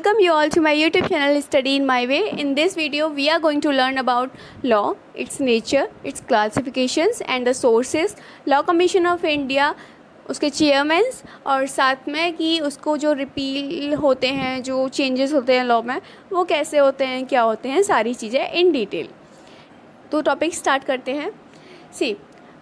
welcome you all to my YouTube channel Study in My Way. In this video, we are going to learn about law, its nature, its classifications and the sources, Law Commission of India, उसके chairman's और साथ में कि उसको जो repeal होते हैं, जो चेंजेस होते हैं लॉ में, वो कैसे होते हैं, क्या होते हैं, सारी चीज़ें इन डिटेल। तो टॉपिक स्टार्ट करते हैं। See,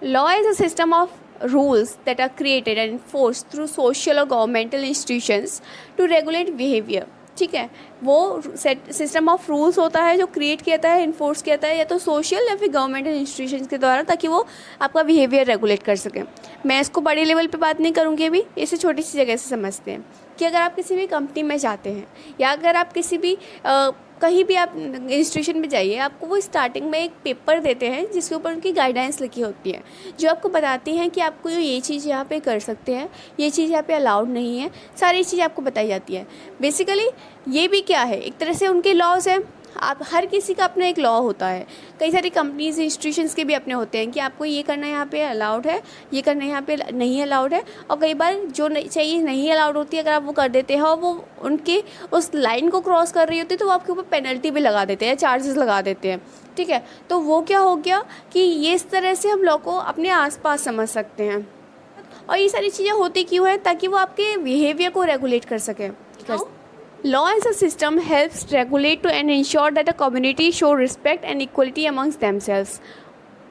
law is a system of rules that are created and enforced through social or governmental institutions to regulate behavior। ठीक है, वो सिस्टम ऑफ रूल्स होता है जो क्रिएट किया है, इन्फोर्स किया है या तो सोशल या फिर गवर्नमेंटल इंस्टीट्यूशंस के द्वारा, ताकि वो आपका बिहेवियर रेगुलेट कर सकें। मैं इसको बड़े लेवल पे बात नहीं करूँगी अभी, इसे छोटी सी जगह से समझते हैं कि अगर आप किसी भी कंपनी में जाते हैं या अगर आप किसी भी कहीं भी आप इंस्टीट्यूशन में जाइए, आपको वो स्टार्टिंग में एक पेपर देते हैं जिसके ऊपर उनकी गाइडेंस लिखी होती है, जो आपको बताती हैं कि आपको ये चीज़ यहाँ पे कर सकते हैं, ये चीज़ यहाँ पे अलाउड नहीं है, सारी चीज़ आपको बताई जाती है। बेसिकली ये भी क्या है, एक तरह से उनके लॉज हैं। आप हर किसी का अपना एक लॉ होता है, कई सारी कंपनीज इंस्टीट्यूशंस के भी अपने होते हैं कि आपको ये करना यहाँ पे अलाउड है, ये करना यहाँ पे नहीं अलाउड है। और कई बार जो चाहिए नहीं अलाउड होती है, अगर आप वो कर देते हैं और वो उनके उस लाइन को क्रॉस कर रही होती है, तो वो आपके ऊपर पेनल्टी भी लगा देते हैं, चार्जेस लगा देते हैं। ठीक है, तो वो क्या हो गया कि ये इस तरह से हम लॉ को अपने आसपास समझ सकते हैं। और ये सारी चीज़ें होती क्यों हैं, ताकि वो आपके बिहेवियर को रेगुलेट कर सकें। Law as a system helps regulate to and ensure that a community show respect and equality amongst themselves।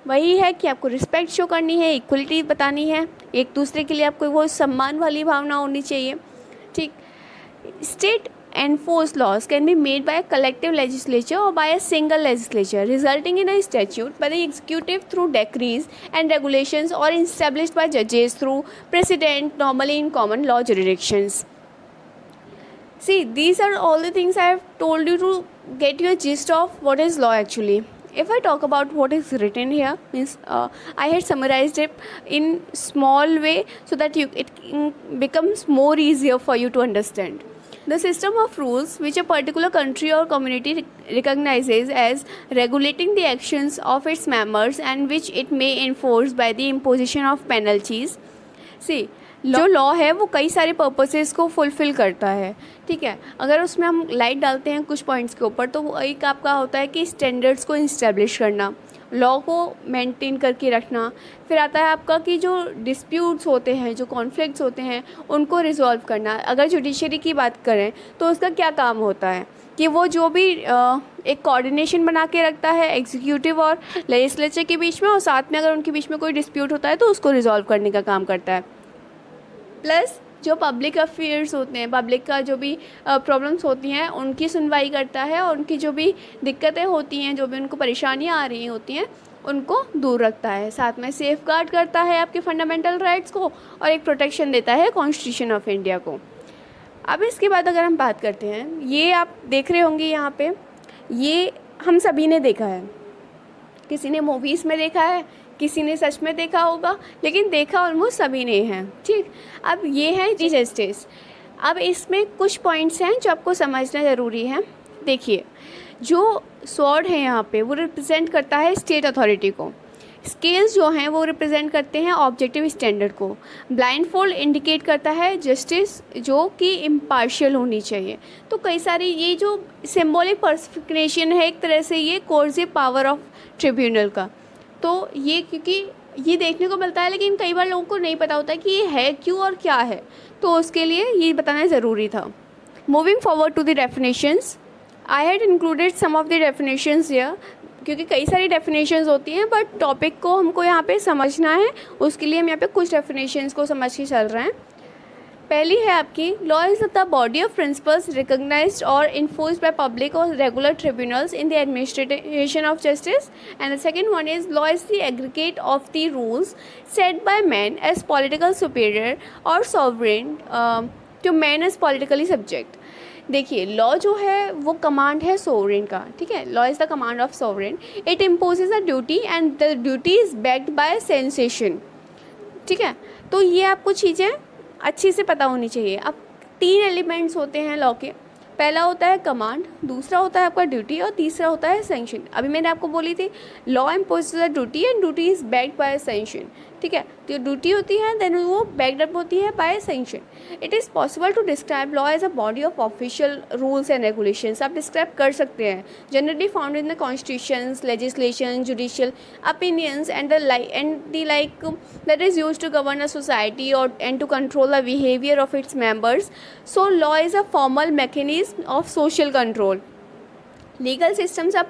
वही है कि आपको रिस्पेक्ट शो करनी है, इक्वलिटी बतानी है, एक दूसरे के लिए आपको वो सम्मान वाली भावना होनी चाहिए। ठीक, state enforced laws can be made by a collective legislature or by a single legislature, resulting in a statute by the executive through decrees and regulations, or established by judges through precedent, normally in common law jurisdictions। See, these are all the things I have told you to get your gist of what is law actually. If I talk about what is written here, means I had summarized it in small way so that it becomes more easier for you to understand. The system of rules which a particular country or community recognizes as regulating the actions of its members and which it may enforce by the imposition of penalties। See, जो law है वो कई सारे purposes को fulfil करता है। ठीक है, अगर उसमें हम लाइट डालते हैं कुछ पॉइंट्स के ऊपर, तो वो एक आपका होता है कि स्टैंडर्ड्स को इस्टेब्लिश करना, लॉ को मेंटेन करके रखना। फिर आता है आपका कि जो डिस्प्यूट्स होते हैं, जो कॉन्फ्लिक्ट्स होते हैं, उनको रिजॉल्व करना। अगर जुडिशरी की बात करें तो उसका क्या काम होता है कि वो जो भी एक कोऑर्डिनेशन बना के रखता है एग्जीक्यूटिव और लेजिस्लेचर के बीच में, और साथ में अगर उनके बीच में कोई डिस्प्यूट होता है तो उसको रिजॉल्व करने का काम करता है। प्लस जो पब्लिक अफेयर्स होते हैं, पब्लिक का जो भी प्रॉब्लम्स होती हैं उनकी सुनवाई करता है, और उनकी जो भी दिक्कतें होती हैं, जो भी उनको परेशानियां आ रही होती हैं, उनको दूर रखता है। साथ में सेफ गार्ड करता है आपके फंडामेंटल राइट्स को, और एक प्रोटेक्शन देता है कॉन्स्टिट्यूशन ऑफ इंडिया को। अब इसके बाद अगर हम बात करते हैं, ये आप देख रहे होंगे यहाँ पे, ये हम सभी ने देखा है, किसी ने मूवीज़ में देखा है, किसी ने सच में देखा होगा, लेकिन देखा ऑलमोस्ट सभी ने है। ठीक, अब ये है जस्टिस। अब इसमें कुछ पॉइंट्स हैं जो आपको समझना ज़रूरी है। देखिए, जो स्वॉर्ड है यहाँ पे वो रिप्रेजेंट करता है स्टेट अथॉरिटी को, स्केल्स जो हैं वो रिप्रेजेंट करते हैं ऑब्जेक्टिव स्टैंडर्ड को, ब्लाइंड फोल्ड इंडिकेट करता है जस्टिस जो कि इम्पार्शियल होनी चाहिए। तो कई सारी ये जो सिम्बॉलिक पर्सिफिकेशन है एक तरह से ये कोर्सिव पावर ऑफ ट्रिब्यूनल का, तो ये क्योंकि ये देखने को मिलता है, लेकिन कई बार लोगों को नहीं पता होता कि ये है क्यों और क्या है, तो उसके लिए ये बताना ज़रूरी था। Moving forward to the definitions, I had included some of the definitions here, क्योंकि कई सारी डेफिनेशंस होती हैं, बट टॉपिक को हमको यहाँ पे समझना है, उसके लिए हम यहाँ पे कुछ डेफिनेशंस को समझ के चल रहे हैं। पहली है आपकी, law is the body of principles recognized और इन्फोर्स्ड बाय पब्लिक और regular tribunals in the administration of justice. And the second one is, law is the aggregate of the rules set by man as political superior और sovereign to man as politically subject. देखिए, law जो है वो command है sovereign का। ठीक है, law is the command of sovereign, it imposes a duty and the duty is backed by sensation. ठीक है, तो ये आपको चीज़ें अच्छी से पता होनी चाहिए। अब 3 एलिमेंट्स होते हैं लॉ के, पहला होता है कमांड, दूसरा होता है आपका ड्यूटी, और तीसरा होता है सैंक्शन। अभी मैंने आपको बोली थी law imposes a duty and duty is backed by sanction, ठीक है, तो ड्यूटी होती है देन वो बैक्ड अप होती है by sanction. It is possible to describe law as a body of official rules and regulations. आप डिस्क्राइब कर सकते हैं, generally found in the constitutions, legislation, judicial opinions and the like that is used to govern a society or and to control the behavior of its members. So law is a formal mechanism of social control. Legal systems are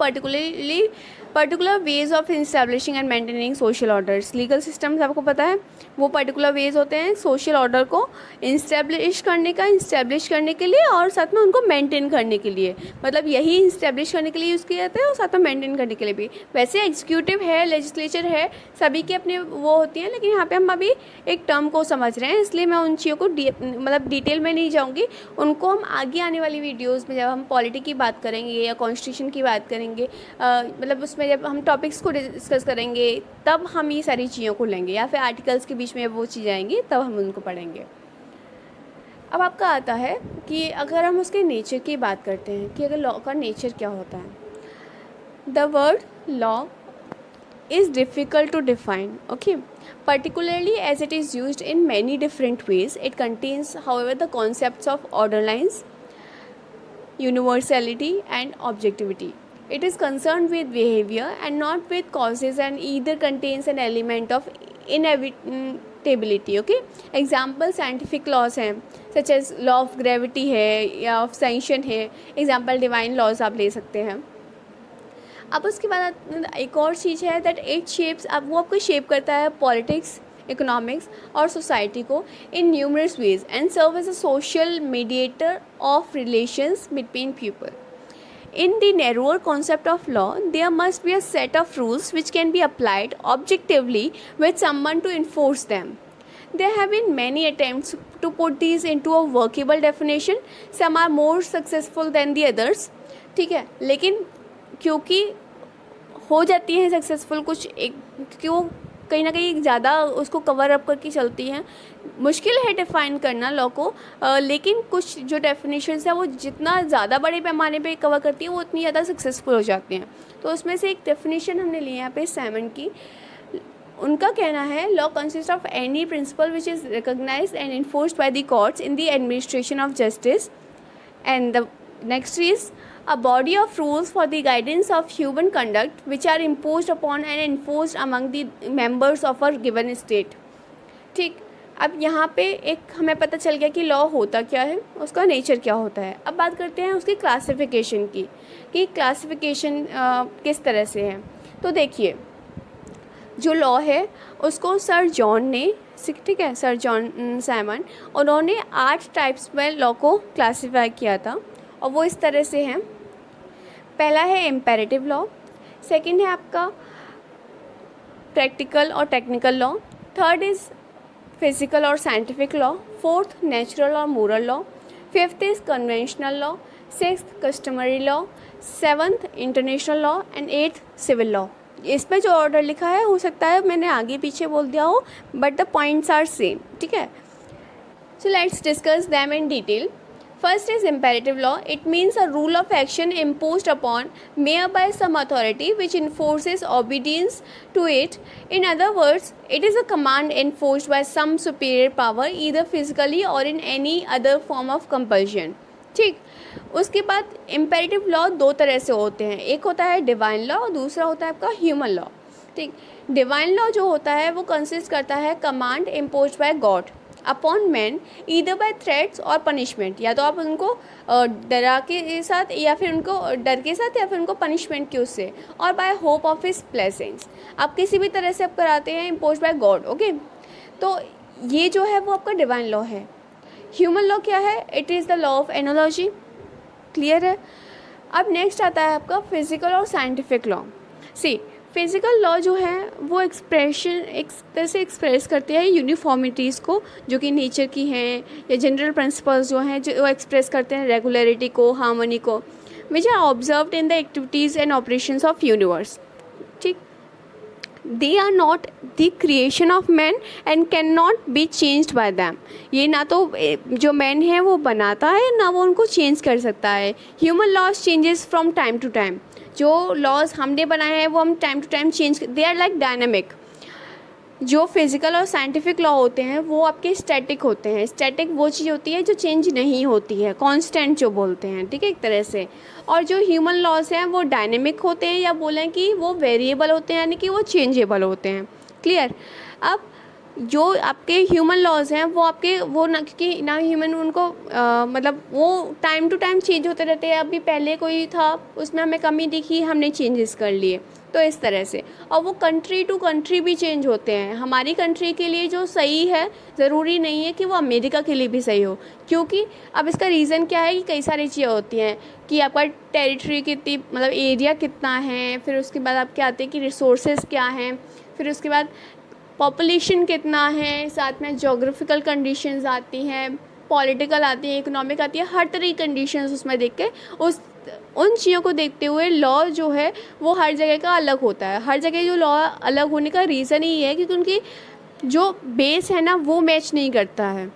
particular ways of establishing and maintaining social orders. Legal systems आपको पता है वो particular ways होते हैं social order को establish करने के लिए और साथ में उनको maintain करने के लिए, मतलब यही establish करने के लिए यूज़ किए जाते हैं और साथ में maintain करने के लिए भी। वैसे executive है, legislature है, सभी के अपने वो होती हैं, लेकिन यहाँ पे हम अभी एक टर्म को समझ रहे हैं, इसलिए मैं उन चीज़ों को मतलब डिटेल में नहीं जाऊँगी। उनको हम आगे आने वाली वीडियोज़ में जब हम पॉलिटी की बात करेंगे या कॉन्स्टिट्यूशन की बात करेंगे, मतलब उसमें जब हम टॉपिक्स को डिस्कस करेंगे तब हम ये सारी चीज़ों को लेंगे, या फिर आर्टिकल्स के बीच में वो चीज़ें आएंगी तब हम उनको पढ़ेंगे। अब आपका आता है कि अगर हम उसके नेचर की बात करते हैं कि अगर लॉ का नेचर क्या होता है। The word law is difficult to define, okay, particularly as it is used in many different ways. It contains, however, the concepts of order lines, universality and objectivity. It is concerned with behavior and not with causes, and either contains an element of inevitability, okay. Example scientific laws हैं such as law of gravity है या of sanction है, example divine laws आप ले सकते हैं। अब उसके बाद एक और चीज़ है दैट इट शेप्स, अब वो आपको शेप करता है पॉलिटिक्स, इकोनॉमिक्स और सोसाइटी को in numerous ways and serve as a social mediator of relations between people. In the narrower concept of law, there must be a set of rules which can be applied objectively with someone to enforce them. There have been many attempts to put these into a workable definition. Some are more successful than the others. ठीक है, लेकिन क्योंकि हो जाती हैं successful कुछ एक, क्यों कहीं ना कहीं ज़्यादा उसको कवर अप करके चलती हैं, मुश्किल है डिफ़ाइन करना लॉ को, लेकिन कुछ जो डेफिनेशंस है वो जितना ज़्यादा बड़े पैमाने पे कवर करती हैं वो उतनी ज़्यादा सक्सेसफुल हो जाती हैं। तो उसमें से एक डेफिनेशन हमने ली है यहाँ पे सैमन की। उनका कहना है law consist of any principle which is recognised and enforced by the courts in the administration of justice, and the next is a body of rules for the guidance of human conduct which are imposed upon and enforced among the members of a given state। ठीक, अब यहाँ पे एक हमें पता चल गया कि लॉ होता क्या है, उसका नेचर क्या होता है। अब बात करते हैं उसकी क्लासिफिकेशन की कि क्लासिफिकेशन किस तरह से है। तो देखिए, जो लॉ है उसको सर जॉन ने, ठीक है, सर जॉन सैमन, उन्होंने 8 टाइप्स में लॉ को क्लासीफाई किया था और वो इस तरह से हैं। पहला है इम्पेरेटिव लॉ, सेकंड है आपका प्रैक्टिकल और technical law, third is physical और साइंटिफिक लॉ, फोर्थ नेचुरल और moral law, fifth is conventional law, sixth customary law, seventh international law and eighth civil law. इसमें जो ऑर्डर लिखा है हो सकता है मैंने आगे पीछे बोल दिया हो, but the points are same, ठीक है। So let's discuss them in detail. First is imperative law. It means a rule of action imposed upon mere by some authority which enforces obedience to it. In other words, it is a command enforced by some superior power either physically or in any other form of compulsion. ठीक, उसके बाद imperative law 2 तरह से होते हैं, एक होता है डिवाइन लॉ और दूसरा होता है आपका ह्यूमन लॉ। ठीक, डिवाइन लॉ जो होता है वो कंसिस्ट करता है command imposed by God upon man either by threats और पनिशमेंट, या तो आप उनको डरा के साथ या फिर उनको डर के साथ या फिर उनको पनिशमेंट के उससे, और by hope of his blessings, आप किसी भी तरह से आप कराते हैं इम्पोज बाय गॉड। ओके, तो ये जो है वो आपका डिवाइन लॉ है। ह्यूमन लॉ क्या है? It is the law of analogy. Clear है? अब नेक्स्ट आता है आपका फिजिकल और साइंटिफिक लॉ। सी, फिज़िकल लॉ जो है वो एक्सप्रेशन एक तरह से एक्सप्रेस करते हैं यूनिफॉर्मिटीज़ को जो कि नेचर की हैं, या जनरल प्रिंसिपल्स जो हैं जो एक्सप्रेस करते हैं रेगुलरिटी को, हार्मनी को, which are observed in the activities and operations of universe. ठीक, they are not the creation of man and can not be changed by them. ये ना तो जो मैन है वो बनाता है ना वो उनको चेंज कर सकता है। Human laws changes from time to time. जो लॉज हमने बनाए हैं वो हम time to time change, they are like dynamic. जो फिज़िकल और साइंटिफिक लॉ होते हैं वो आपके स्टैटिक होते हैं। स्टैटिक वो चीज़ होती है जो चेंज नहीं होती है, कांस्टेंट जो बोलते हैं, ठीक है, एक तरह से। और जो ह्यूमन लॉज हैं वो डायनेमिक होते हैं, या बोलें कि वो वेरिएबल होते हैं, यानी कि वो चेंजेबल होते हैं। क्लियर। अब जो आपके ह्यूमन लॉज हैं वो आपके वो ना, क्योंकि ना ह्यूमन उनको मतलब वो टाइम टू टाइम चेंज होते रहते हैं। अभी पहले कोई था, उसमें हमें कमी दिखी, हमने चेंजेस कर लिए, तो इस तरह से। और वो कंट्री टू कंट्री भी चेंज होते हैं। हमारी कंट्री के लिए जो सही है ज़रूरी नहीं है कि वो अमेरिका के लिए भी सही हो, क्योंकि अब इसका रीज़न क्या है कि कई सारी चीज़ें होती हैं कि आपका टेरिटरी कितनी, मतलब एरिया कितना है, फिर उसके बाद आपके आते हैं कि रिसोर्सेज क्या हैं, फिर उसके बाद पॉपुलेशन कितना है, साथ में जोग्राफिकल कंडीशंस आती हैं, पॉलिटिकल आती है, इकोनॉमिक आती है, हर तरह की कंडीशंस उसमें देख के उन चीज़ों को देखते हुए लॉ जो है वो हर जगह का अलग होता है। हर जगह जो लॉ अलग होने का रीज़न ही है क्योंकि उनकी जो बेस है ना वो मैच नहीं करता है,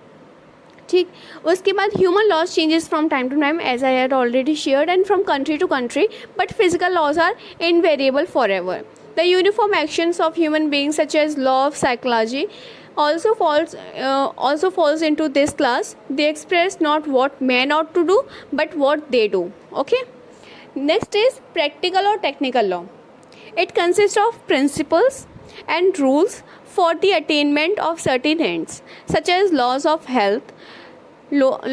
ठीक। उसके बाद human laws changes from time to time as I had already shared and from country to country, but physical laws are invariable forever. The uniform actions of human beings, such as law of psychology, also falls into this class. They express not what men ought to do, but what they do. Okay. Next is practical or technical law. It consists of principles and rules for the attainment of certain ends, such as laws of health,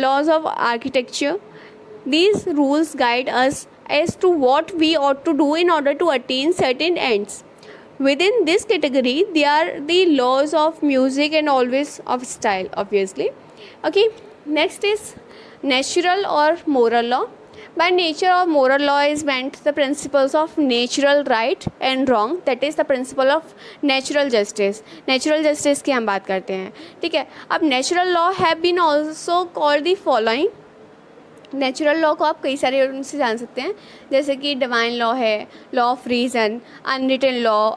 laws of architecture. These rules guide us as to what we ought to do in order to attain certain ends. Within this category, there are the laws of music and always of style, obviously. Okay, next is natural or moral law. By nature or moral law is meant the principles of natural right and wrong, that is the principle of natural justice. Natural justice की हम बात करते हैं, ठीक है। अब natural law have been also called the following. Natural law को आप कई सारे उनसे जान सकते हैं, जैसे कि डिवाइन लॉ है, law of reason, unwritten law,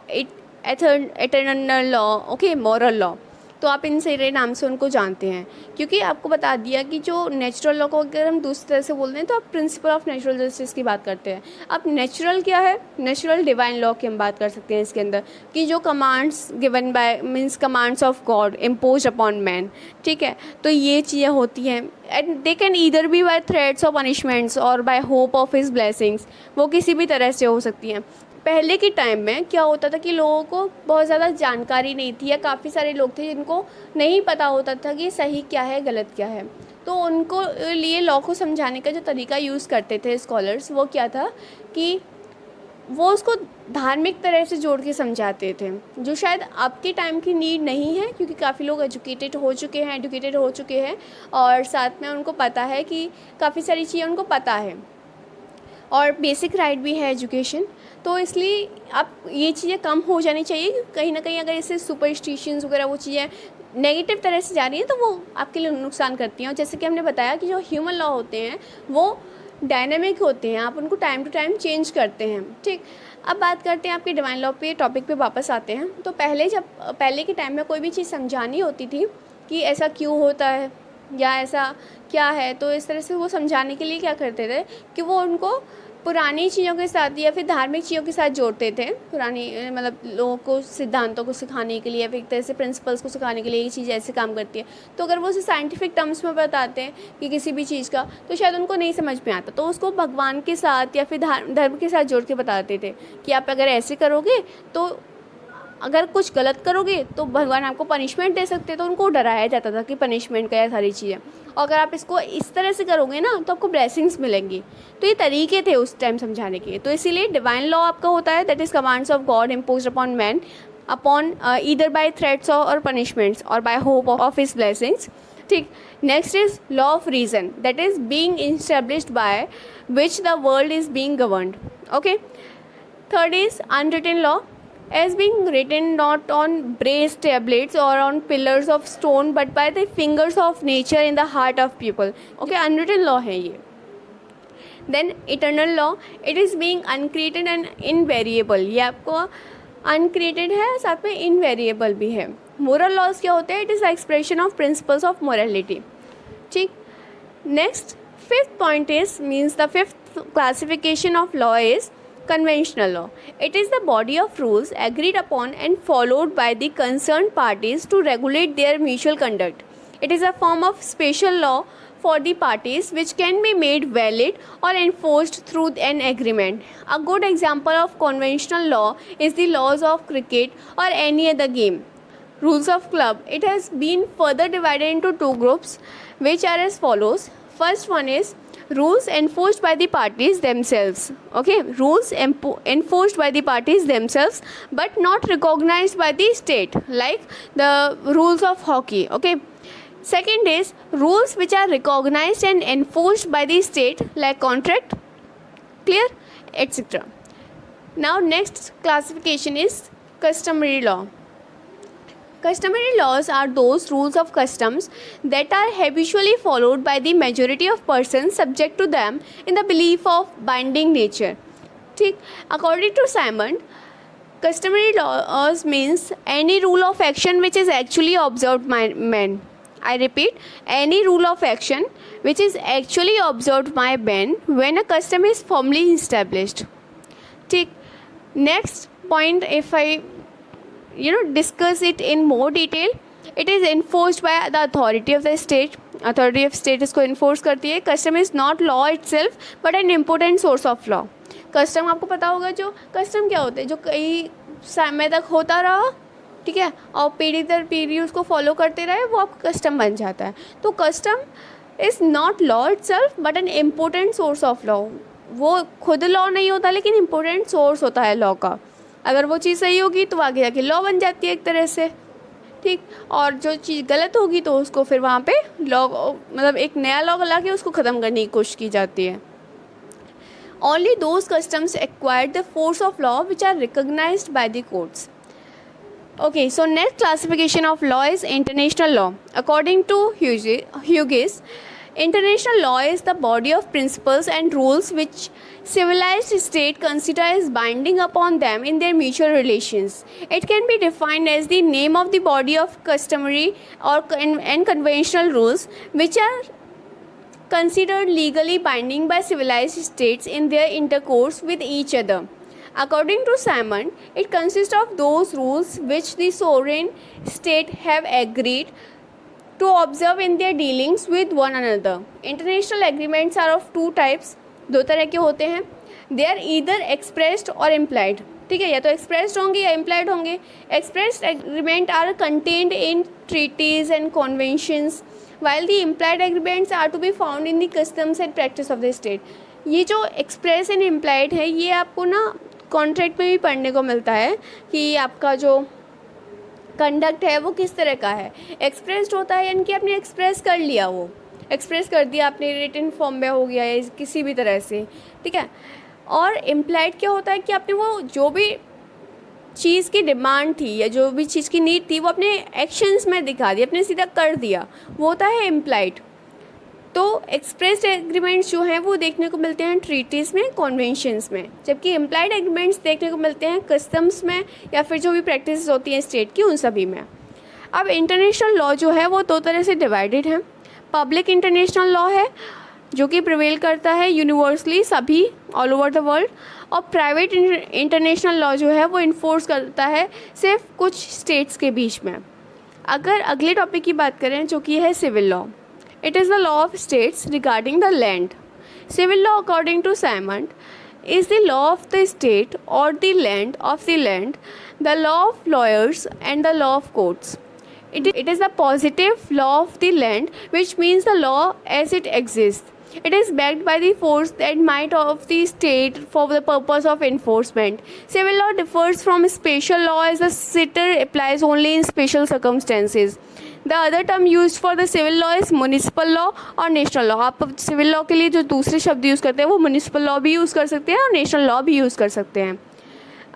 eternal law, okay, moral law. तो आप इन सारे नाम से उनको जानते हैं, क्योंकि आपको बता दिया कि जो नेचुरल लॉ को अगर हम दूसरी तरह से बोलते हैं तो आप प्रिंसिपल ऑफ नेचुरल जस्टिस की बात करते हैं। अब नेचुरल क्या है, नेचुरल डिवाइन लॉ की हम बात कर सकते हैं इसके अंदर, कि जो commands given by means commands of God impose upon man, ठीक है। तो ये चीज़ें होती हैं and they can either be by threats और पनिशमेंट्स और by hope of his blessings, वो किसी भी तरह से हो सकती हैं। पहले के टाइम में क्या होता था कि लोगों को बहुत ज़्यादा जानकारी नहीं थी, या काफ़ी सारे लोग थे जिनको नहीं पता होता था कि सही क्या है गलत क्या है। तो उनको लिए लॉ को समझाने का जो तरीका यूज़ करते थे स्कॉलर्स, वो क्या था कि वो उसको धार्मिक तरह से जोड़ के समझाते थे, जो शायद आपके टाइम की नीड नहीं है, क्योंकि काफ़ी लोग एजुकेटेड हो चुके हैं और साथ में उनको पता है कि काफ़ी सारी चीज़ें उनको पता है और बेसिक राइट भी है एजुकेशन। तो इसलिए अब ये चीज़ें कम हो जानी चाहिए। कहीं ना कहीं अगर इससे सुपरस्टिशंस वगैरह वो चीज़ें नेगेटिव तरह से जा रही हैं तो वो आपके लिए नुकसान करती हैं। और जैसे कि हमने बताया कि जो ह्यूमन लॉ होते हैं वो डायनेमिक होते हैं, आप उनको टाइम टू टाइम चेंज करते हैं, ठीक। अब बात करते हैं आपके डिवाइन लॉ पे, टॉपिक पे वापस आते हैं। तो पहले के टाइम में कोई भी चीज़ समझानी होती थी कि ऐसा क्यों होता है या ऐसा क्या है, तो इस तरह से वो समझाने के लिए क्या करते थे कि वो उनको पुरानी चीज़ों के साथ या फिर धार्मिक चीज़ों के साथ जोड़ते थे। पुरानी मतलब लोगों को सिद्धांतों को सिखाने के लिए, फिर एक तरह से प्रिंसिपल्स को सिखाने के लिए ये चीज़ ऐसे काम करती है। तो अगर वो उसे साइंटिफिक टर्म्स में बताते हैं कि किसी भी चीज़ का, तो शायद उनको नहीं समझ में आता, तो उसको भगवान के साथ या फिर धर्म के साथ जोड़ के बताते थे कि आप अगर ऐसे करोगे तो अगर कुछ गलत करोगे तो भगवान आपको पनिशमेंट दे सकते हैं। तो उनको डराया जाता था कि पनिशमेंट का या सारी चीज़ें, और अगर आप इसको इस तरह से करोगे ना तो आपको ब्लेसिंग्स मिलेंगी। तो ये तरीके थे उस टाइम समझाने के। तो इसीलिए डिवाइन लॉ आपका होता है, that is commands of God imposed upon man upon either by threats और पनिशमेंट्स और by hope of his blessings, ठीक। Next is law of reason, that is being established by which the world is being governed, okay. Third is unwritten law, as being written not on brass tablets or on pillars of stone but by the fingers of nature in the heart of people, okay, unwritten law है ये। then eternal law, it is being uncreated and invariable, ये आपको uncreated है साथ में invariable भी है। moral laws क्या होते हैं, it is the expression of principles of morality, ठीक। next fifth point is means the fifth classification of law is Conventional law. It is the body of rules agreed upon and followed by the concerned parties to regulate their mutual conduct. It is a form of special law for the parties which can be made valid or enforced through an agreement. A good example of conventional law is the laws of cricket or any other game. Rules of club. It has been further divided into two groups which are as follows. First one is rules enforced by the parties themselves. Okay, rules enforced by the parties themselves but not recognized by the state, like the rules of hockey. Okay, second is rules which are recognized and enforced by the state, like contract, clear, etc. Now next classification is customary law. Customary laws are those rules of customs that are habitually followed by the majority of persons subject to them in the belief of binding nature. ठीक, according to Simon, customary laws means any rule of action which is actually observed by men. I repeat, any rule of action which is actually observed by men when a custom is firmly established. ठीक, next point, if I discuss it in more detail, it is enforced by the authority of the state. Authority of state इसको enforce करती है. Custom is not law itself but an important source of law. Custom आपको पता होगा, जो custom क्या होता है, जो कई समय तक होता रहा, ठीक है, और पीढ़ी दर पीढ़ी उसको फॉलो करते रहे, वो आपका कस्टम बन जाता है. तो custom is not law itself but an important source of law. वो खुद लॉ नहीं होता लेकिन इम्पोर्टेंट सोर्स होता है लॉ का. अगर वो चीज़ सही होगी तो आगे जाके लॉ बन जाती है एक तरह से, ठीक, और जो चीज़ गलत होगी तो उसको फिर वहाँ पे लॉ, मतलब एक नया लॉ ला के उसको ख़त्म करने की कोशिश की जाती है. Only those customs acquired the force of law which are recognized by the courts. Okay, so next classification of law is international law. According to Hughes, international law is the body of principles and rules which civilized state consider as binding upon them in their mutual relations. It can be defined as the name of the body of customary and conventional rules which are considered legally binding by civilized states in their intercourse with each other. According to Simon, it consists of those rules which the sovereign state have agreed to observe in their dealings with one another. International agreements are of two types. दो तरह के होते हैं. They are either expressed or implied. ठीक है, या तो expressed होंगे या implied होंगे. Expressed agreements are contained in treaties and conventions, while the implied agreements are to be found in the customs and practice of the state. ये जो express and implied है, ये आपको ना कॉन्ट्रैक्ट में भी पढ़ने को मिलता है कि आपका जो कंडक्ट है वो किस तरह का है. एक्सप्रेस्ड होता है यानी कि आपने एक्सप्रेस कर लिया, वो एक्सप्रेस कर दिया आपने, रिटन फॉर्म में हो गया या किसी भी तरह से, ठीक है. और इम्प्लाइड क्या होता है कि आपने वो जो भी चीज़ की डिमांड थी या जो भी चीज़ की नीड थी वो अपने एक्शंस में दिखा दी, अपने सीधा कर दिया, वो होता है इम्प्लाइड. तो एक्सप्रेस्ड एग्रीमेंट्स जो हैं वो देखने को मिलते हैं ट्रीटीज़ में, कॉन्वेंशंस में, जबकि इम्प्लाइड एग्रीमेंट्स देखने को मिलते हैं कस्टम्स में या फिर जो भी प्रैक्टिस होती हैं स्टेट की, उन सभी में. अब इंटरनेशनल लॉ जो है वो दो तरह से डिवाइडेड है. पब्लिक इंटरनेशनल लॉ है जो कि प्रिवेल करता है यूनिवर्सली सभी ऑल ओवर द वर्ल्ड, और प्राइवेट इंटरनेशनल लॉ जो है वो इन्फोर्स करता है सिर्फ कुछ स्टेट्स के बीच में. अगर अगले टॉपिक की बात करें जो कि है civil law, it is the law of states regarding the land. Civil law, according to Simon, is the law of the state or the land of the land, the law of lawyers and the law of courts. It is the positive law of the land, which means the law as it exists. It is backed by the force and might of the state for the purpose of enforcement. Civil law differs from special law as the sitter applies only in special circumstances. The other term used for the civil law is municipal law और national law. आप civil law के लिए जो दूसरे शब्द use करते हैं वो म्यूनिसिपल लॉ भी यूज़ कर सकते हैं और नेशनल लॉ भी यूज़ कर सकते हैं.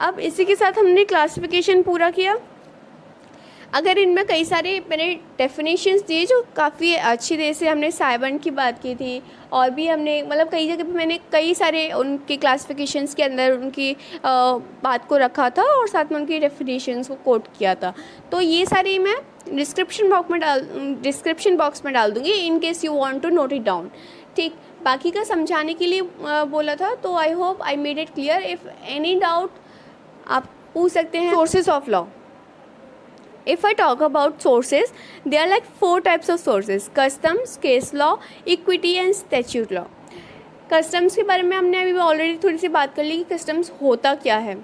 अब इसी के साथ हमने क्लासिफिकेशन पूरा किया. अगर इनमें कई सारे मैंने डेफिनेशंस दिए जो काफ़ी अच्छी तरह से, हमने साइमन की बात की थी और भी हमने मतलब कई जगह पे मैंने कई सारे उनके क्लासिफिकेशंस के अंदर उनकी बात को रखा था और साथ में उनकी डेफिनेशंस को कोट किया था. तो ये सारी मैं डिस्क्रिप्शन बॉक्स में डाल दूँगी in case you want to note it down. ठीक, बाकी का समझाने के लिए बोला था, तो I hope I made it clear. If any doubt आप पूछ सकते हैं। Sources of law, if I talk about sources, there are like 4 types of sources: customs, case law, equity and statute law. Customs के बारे में हमने अभी already थोड़ी सी बात कर ली कि कस्टम्स होता क्या है,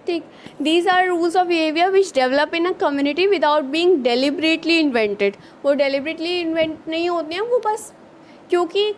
ठीक। These are rules of behaviour which develop in a community without being deliberately invented. वो डेलिबरेटली इन्वेंट नहीं होते हैं, वो बस क्योंकि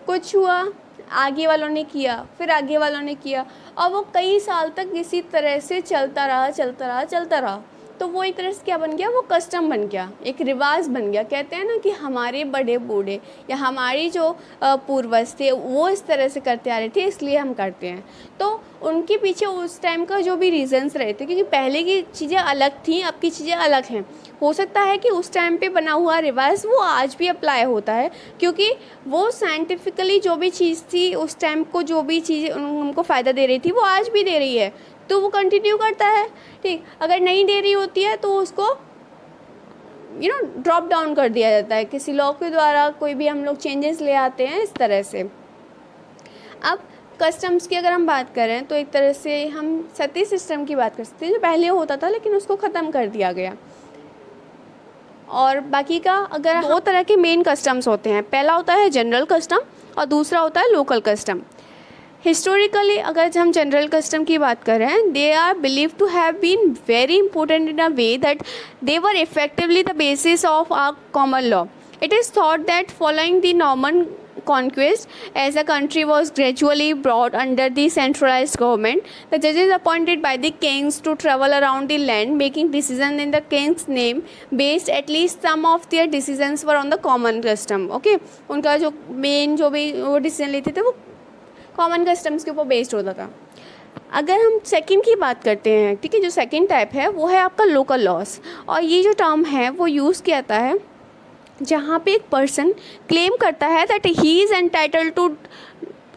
कुछ हुआ, आगे वालों ने किया, फिर आगे वालों ने किया, और वो कई साल तक इसी तरह से चलता रहा, तो वो एक तरह से क्या बन गया, वो कस्टम बन गया, एक रिवाज बन गया। कहते हैं ना कि हमारे बड़े बूढ़े या हमारी जो पूर्वज थे वो इस तरह से करते आ रहे थे, इसलिए हम करते हैं। तो उनके पीछे उस टाइम का जो भी रीज़न्स रहे थे, क्योंकि पहले की चीज़ें अलग थी, अब की चीज़ें अलग हैं। हो सकता है कि उस टाइम पे बना हुआ रिवाज वो आज भी अप्लाई होता है, क्योंकि वो साइंटिफिकली जो भी चीज़ थी उस टाइम को, जो भी चीज़ें उनको फ़ायदा दे रही थी वो आज भी दे रही है, तो वो कंटिन्यू करता है, ठीक। अगर नहीं दे रही होती है तो उसको ड्रॉप डाउन कर दिया जाता है किसी लॉ के द्वारा, कोई भी हम लोग चेंजेस ले आते हैं इस तरह से। अब कस्टम्स की अगर हम बात करें तो एक तरह से हम सती सिस्टम की बात कर सकते हैं, जो पहले होता था लेकिन उसको ख़त्म कर दिया गया। और बाकी का अगर 2 तरह के मेन कस्टम्स होते हैं, पहला होता है जनरल कस्टम और दूसरा होता है लोकल कस्टम। हिस्टोरिकली अगर हम जनरल कस्टम की बात करें, they are believe to have been very important in a way that they were effectively the basis of our common law. It is thought that following the Norman conquest, as the country was gradually brought under the centralized government, the judges appointed by the kings to travel around the land, making decisions in the king's name, based at least some of their decisions were on the common custom. Okay, उनका जो main जो भी वो decision लेते थे वो common customs के ऊपर बेस्ड होता था। अगर हम सेकंड की बात करते हैं, ठीक है, जो सेकंड टाइप है वो है आपका लोकल लॉस। और ये जो टर्म है वो यूज़ किया जाता है जहाँ पे एक पर्सन क्लेम करता है that he is entitled to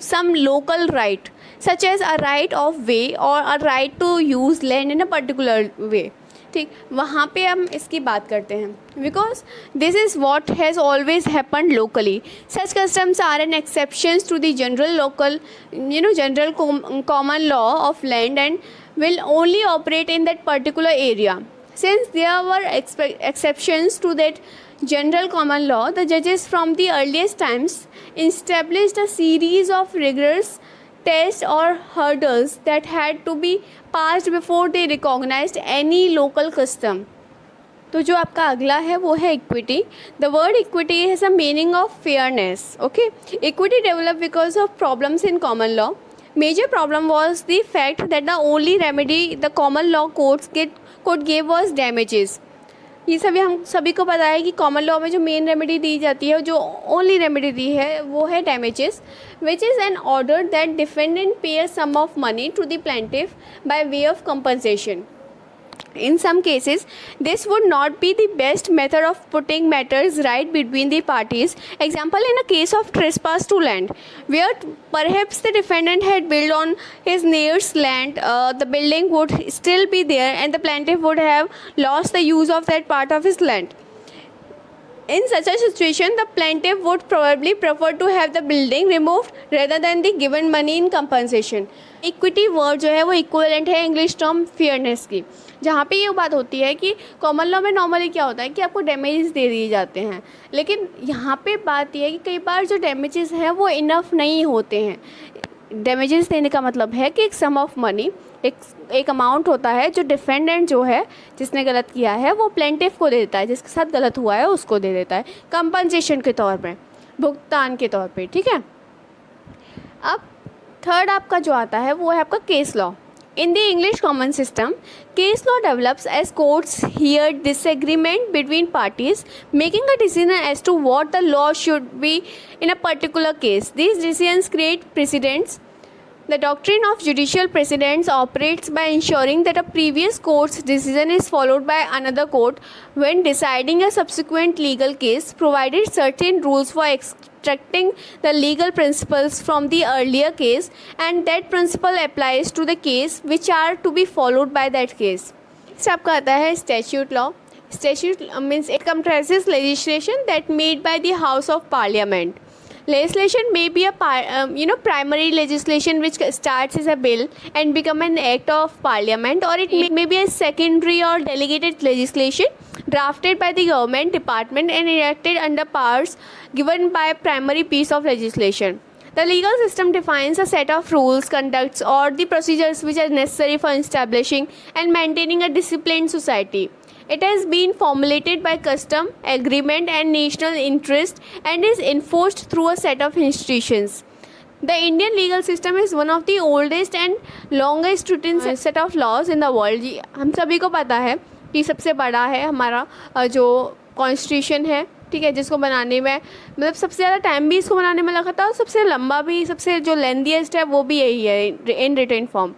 some local right, such as a right of way और a right to use land in a particular way, ठीक। वहाँ पे हम इसकी बात करते हैं, because this is what has always happened locally. Such customs are an exceptions to the general local general common law of land and will only operate in that particular area. Since there were exceptions to that general common law, the judges from the earliest times established a series of rigorous tests or hurdles that had to be passed before they recognized any local custom. तो जो आपका अगला है वो है equity. The word equity has a meaning of fairness. Okay, equity develop because of problems in common law. Major problem was the fact that the only remedy the common law courts could give was damages. ये सभी हम सभी को पता है कि common law में जो मेन रेमेडी दी जाती है, जो ओनली रेमेडी दी है, वो है damages, which is an order that defendant pay a sum of money to the plaintiff by way of compensation. In some cases, this would not be the best method of putting matters right between the parties. Example, in a case of trespass to land, where perhaps the defendant had built on his neighbor's land, the building would still be there and the plaintiff would have lost the use of that part of his land. In such a situation, the plaintiff would probably prefer to have the building removed rather than the given money in compensation. Equity word जो है वो equivalent है English term fairness की, जहाँ पे ये बात होती है कि कॉमन लॉ में नॉर्मली क्या होता है कि आपको डैमेजेस दे दिए जाते हैं, लेकिन यहाँ पे बात ये है कि कई बार जो डैमेजेस हैं वो इनफ नहीं होते हैं। डैमेजेस देने का मतलब है कि एक सम ऑफ मनी, एक अमाउंट होता है जो डिफेंडेंट जो है जिसने गलत किया है वो प्लेंटिफ को दे देता है, जिसके साथ गलत हुआ है उसको दे देता है कंपनसेशन के तौर पे, भुगतान के तौर पे, ठीक है। अब थर्ड आपका जो आता है वो है आपका case law. In the English common system, case law develops as courts hear disagreement between parties, making a decision as to what the law should be in a particular case. These decisions create precedents. The doctrine of judicial precedents operates by ensuring that a previous court's decision is followed by another court when deciding a subsequent legal case, provided certain rules for extracting the legal principles from the earlier case, and that principle applies to the case which are to be followed by that case. Next आपका आता है statute law. Statute means it comprises legislation that made by the House of Parliament. Legislation may be a primary legislation which starts as a bill and become an act of parliament, or it may be a secondary or delegated legislation drafted by the government department and enacted under powers given by a primary piece of legislation. The legal system defines a set of rules, conducts, or the procedures which are necessary for establishing and maintaining a disciplined society. It has been formulated by custom, agreement, and national interest and is enforced through a set of institutions. The Indian legal system is one of the oldest and longest written set of laws in the world. हम सभी को पता है कि सबसे बड़ा है हमारा जो कॉन्स्टिट्यूशन है, ठीक है, जिसको बनाने में मतलब सबसे ज़्यादा टाइम भी इसको बनाने में लगा था, और सबसे लंबा भी, सबसे जो लेंथीएस्ट है वो भी यही है इन रिटन फॉर्म.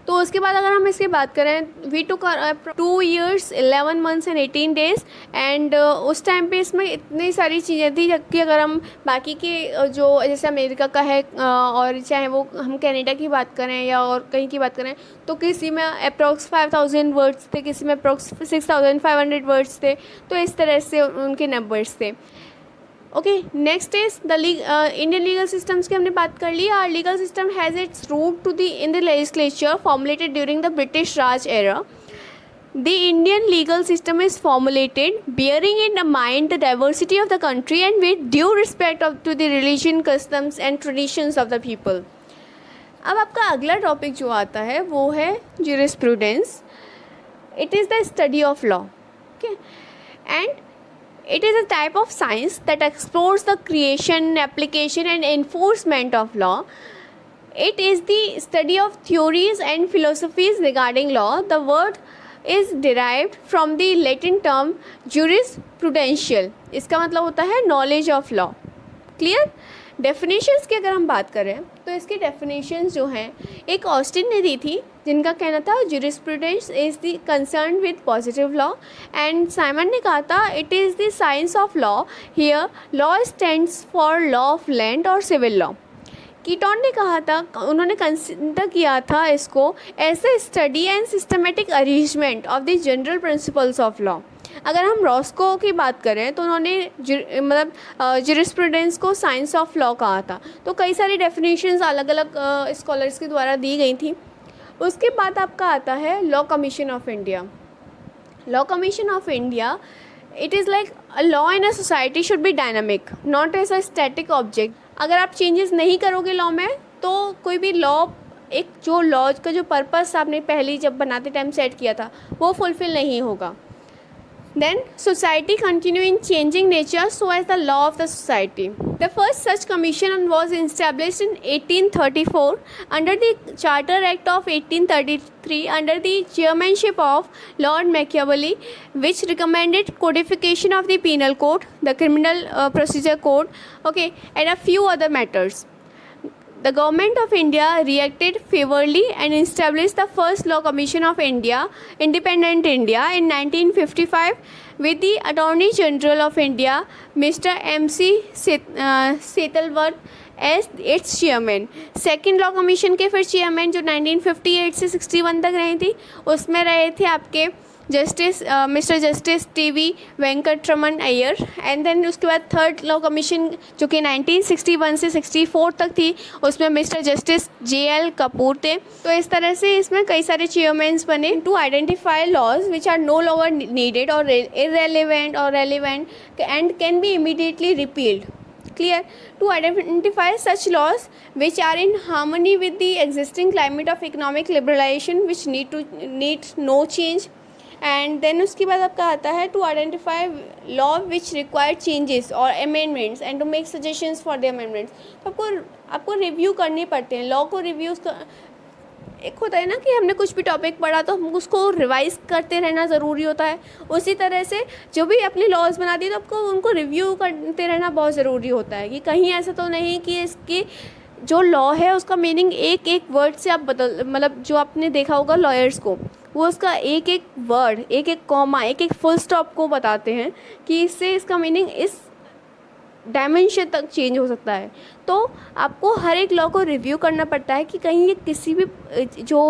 तो उसके बाद अगर हम इसकी बात करें, we took 2 years 11 months and 18 days, and उस टाइम पे इसमें इतनी सारी चीज़ें थी, जबकि अगर हम बाकी के जो जैसे अमेरिका का है और चाहे वो हम कनाडा की बात करें या और कहीं की बात करें, तो किसी में अप्रॉक्स 5000 वर्ड्स थे, किसी में अप्रॉक्स 6500 वर्ड्स थे. तो इस तरह से उनके नंबर्स थे. Okay, next is the Indian legal systems की हमने बात कर ली. Our legal system has its root to the in the legislature formulated during the British Raj era. The Indian legal system is formulated bearing in mind the diversity of the country and with due respect to the religion, customs and traditions of the people. अब आपका अगला topic जो आता है वो है jurisprudence. It is the study of law. Okay, and it is a type of science that explores the creation, application and enforcement of law. It is the study of theories and philosophies regarding law. The word is derived from the Latin term jurisprudential. इसका मतलब होता है knowledge of law. Clear? Definitions की अगर हम बात करें तो इसकी डेफिनेशंस जो हैं एक ऑस्टिन ने दी थी, जिनका कहना था jurisprudence is the concern with positive law, and Simon ने कहा था it is the science of law. Here law stands for law of land और civil law. कीटॉन ने कहा था, उन्होंने कंसिडर किया था इसको as a study and systematic arrangement of the general principles of law. अगर हम रॉस्को की बात करें तो उन्होंने मतलब जुरिस्प्रूडेंस को साइंस ऑफ लॉ कहा था. तो कई सारी डेफिनेशंस अलग अलग स्कॉलर्स के द्वारा दी गई थी. उसके बाद आपका आता है law commission of India. Law commission of India, it is like a law in a society should be dynamic, not as a static object. अगर आप चेंजेस नहीं करोगे लॉ में तो कोई भी लॉ, एक जो लॉ का जो पर्पस आपने पहले जब बनाते टाइम सेट किया था वो फुलफिल नहीं होगा. Then society continue in changing nature so as the law of the society. The first such commission was established in 1834 under the Charter Act of 1833 under the chairmanship of Lord Machiavelli, which recommended codification of the penal code, the criminal procedure code, okay, and a few other matters. The government of India reacted favorably and established the first Law Commission of India, Independent India, in 1955 with the Attorney General of India, Mr. M.C. Setalvad as its chairman. Second law commission के फिर chairman जो 1958 से 61 तक रही थी, उसमें रहे थे आपके justice mister justice TV. Venkataraman Iyer. And then उसके बाद थर्ड लॉ कमीशन जो कि 1961 से 64 तक थी, उसमें मिस्टर जस्टिस जे.एल. कपूर थे. तो इस तरह से इसमें कई सारे चेयरमैन्स बने to identify laws which are no longer needed और irrelevant or relevant and can be immediately repealed. Clear? To identify such laws which are in harmony with the existing climate of economic liberalization which need no change. And then उसके बाद आपका आता है to identify law which require changes और amendments and to make suggestions for the amendments. तो आपको review करने पड़ते हैं लॉ को. रिव्यूज़ का एक होता है ना कि हमने कुछ भी टॉपिक पढ़ा तो हम उसको रिवाइज करते रहना ज़रूरी होता है. उसी तरह से जो भी अपने लॉज बना दिए तो आपको उनको रिव्यू करते रहना बहुत ज़रूरी होता है कि कहीं ऐसा तो नहीं कि इसकी जो लॉ है उसका मीनिंग एक एक वर्ड से आप बदल, मतलब जो आपने देखा होगा लॉयर्स को, वो उसका एक एक वर्ड, एक एक कॉमा, एक एक फुल स्टॉप को बताते हैं कि इससे इसका मीनिंग डायमेंशन तक चेंज हो सकता है। तो आपको हर एक लॉ को रिव्यू करना पड़ता है कि कहीं ये किसी भी जो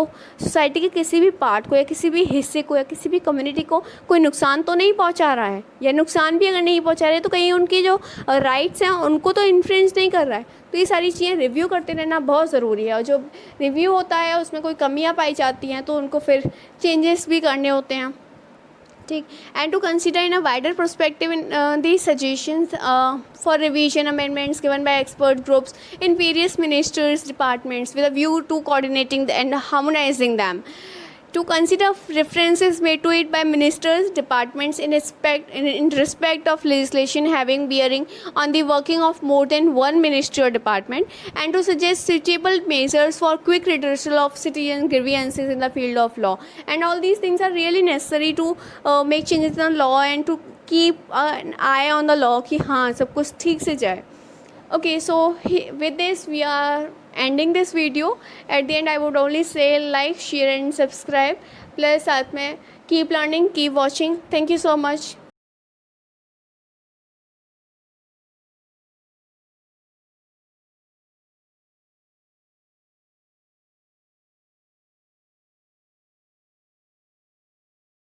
सोसाइटी के किसी भी पार्ट को या किसी भी हिस्से को या किसी भी कम्युनिटी को कोई नुकसान तो नहीं पहुंचा रहा है, या नुकसान भी अगर नहीं पहुंचा रहे हैं तो कहीं उनकी जो राइट्स हैं उनको तो इन्फ्रिंज नहीं कर रहा है। तो ये सारी चीज़ें रिव्यू करते रहना बहुत ज़रूरी है, और जो रिव्यू होता है उसमें कोई कमियाँ पाई जाती हैं तो उनको फिर चेंजेस भी करने होते हैं, ठीक। And to consider in a wider perspective in the suggestions for revision amendments given by expert groups in various ministers departments with a view to coordinating and harmonising them, to consider references made to it by ministers, departments in respect of legislation having bearing on the working of more than one ministry or department, and to suggest suitable measures for quick redressal of citizen grievances in the field of law. And all these things are really necessary to make changes in the law and to keep an eye on the law कि हाँ सब कुछ ठीक से जाए. Okay, so with this we are ending this video. At the end I would only say like, share and subscribe. Plus साथ में keep learning, keep watching. Thank you so much.